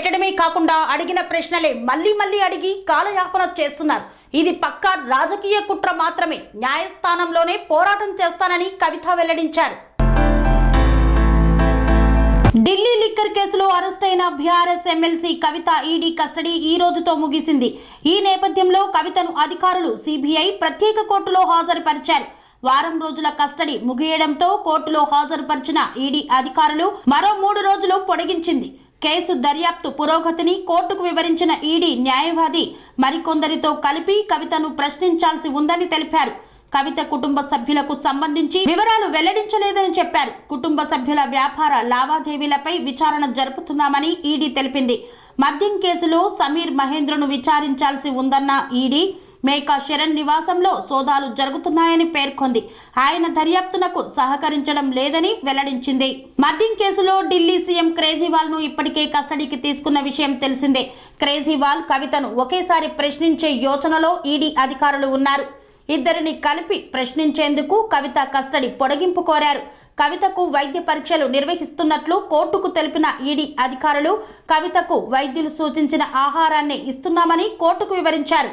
పెట్టడమే కాకుండా అడిగిన ప్రశ్నలే మళ్ళీ అడిగి కాలయాపన చేస్తున్నారు. ఇది పక్కా రాజకీయ కుట్ర మాత్రమే. న్యాయస్థానంలోనే పోరాటం చేస్తానని కవిత వెల్లడించారు. ఢిల్లీ లిక్కర్ కేసులో అరెస్ట్ అయిన బీఆర్ఎస్ ఎమ్మెల్సీ కవిత ఈడీ కస్టడీ ఈ రోజుతో ముగిసింది. ఈ నేపథ్యంలో కవితను అధికారులు సిబిఐ ప్రత్యేక కోర్టులో హాజరుపరిచారు. వారం రోజుల కస్టడీ ముగియడంతో కోర్టులో హాజరుపరిచిన ఈడీ అధికారులు మరో 3 రోజులు పొడిగించింది. కేసు దర్యాప్తు పురోగతిని కోర్టుకు వివరించిన ఈడీ న్యాయవాది మరికొందరితో కలిపి కవితను ప్రశ్నించాల్సి ఉందని తెలిపారు. కవిత కుటుంబ సభ్యులకు సంబంధించి వివరాలు వెల్లడించలేదని చెప్పారు. కుటుంబ సభ్యుల వ్యాపార లావాదేవీలపై విచారణ జరుపుతున్నామని ఈడీ తెలిపింది. మద్యం కేసులో సమీర్ మహేంద్రను విచారించాల్సి ఉందన్న ఈడీ మేకా శరణ్ నివాసంలో సోదాలు జరుగుతున్నాయని పేర్కొంది. ఆయన దర్యాప్తునకు సహకరించడం లేదని వెల్లడించింది. మద్యం కేసులో ఢిల్లీ సీఎం కేజ్రీవాల్ ను ఇప్పటికే కస్టడీకి తీసుకున్న విషయం తెలిసిందే. కేజ్రీవాల్ కవితను ఒకేసారి ప్రశ్నించే యోచనలో ఈడీ అధికారులు ఉన్నారు. ఇద్దరిని కలిపి ప్రశ్నించేందుకు కవిత కస్టడీ పొడిగింపు కోరారు. కవితకు వైద్య పరీక్షలు నిర్వహిస్తున్నట్లు కోర్టుకు తెలిపిన ఈడీ అధికారులు కవితకు వైద్యులు సూచించిన ఆహారాన్ని ఇస్తున్నామని కోర్టుకు వివరించారు.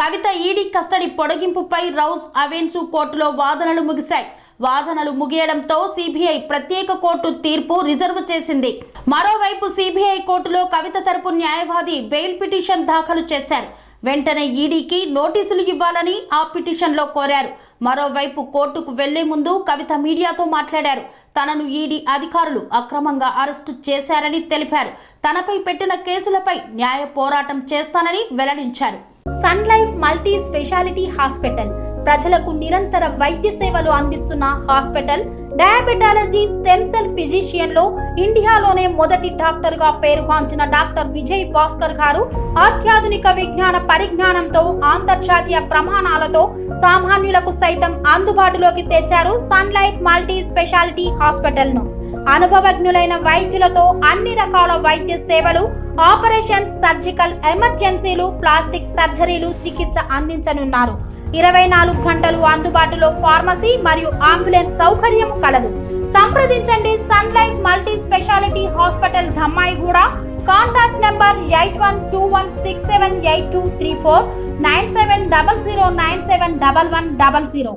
కవిత ఈడీ కస్టడీ పొడిగింపుపై రౌస్ అవెన్యూ కోర్టులో వాదనలు ముగిశాయి. వాదనలు ముగియడంతో సిబిఐ ప్రత్యేక కోర్టు తీర్పు రిజర్వ్ చేసింది. మరోవైపు సిబిఐ కోర్టులో కవిత తరపు న్యాయవాది బెయిల్ పిటిషన్ దాఖలు చేశారు. వెంటనే ఈడీకి నోటీసులు ఇవ్వాలని ఆ పిటిషన్లో కోరారు. మరోవైపు కోర్టుకు వెళ్లే ముందు కవిత మీడియాతో మాట్లాడారు. తనను ఈడీ అధికారులు అక్రమంగా అరెస్టు చేశారని తెలిపారు. తనపై పెట్టిన కేసులపై న్యాయ పోరాటం చేస్తానని వెల్లడించారు. Sun Life multi speciality hospital ప్రజలకు నిరంతర వైద్య సేవలు అందిస్తున్న hospital. Diabetology, stem cell physician లో ఇండియాలోనే మొదటి డాక్టర్ గా పేరుగాంచిన డాక్టర్ విజయ్ భాస్కర్ గారు అత్యాధునిక విజ్ఞాన పరిజ్ఞానంతో అంతర్జాతీయ ప్రమాణాలతో సామాన్యులకు సైతం అందుబాటులోకి తెచ్చారు Sun Life multi speciality hospital ను. అనుభవజ్ఞులైన వైద్యులతో అన్ని రకాల వైద్య సేవలు, ఆపరేషన్స్, సర్జికల్ ఎమర్జెన్సీలు, ప్లాస్టిక్ సర్జరీలు, చికిత్స అందించనున్నారు. 24 గంటలు అందుబాటులో ఫార్మసీ మరియు అంబులెన్స్ సౌకర్యం కలదు. సంప్రదించండి Sun Life multi speciality hospital, Dammaiguda. Contact number 8121678234 9700971100.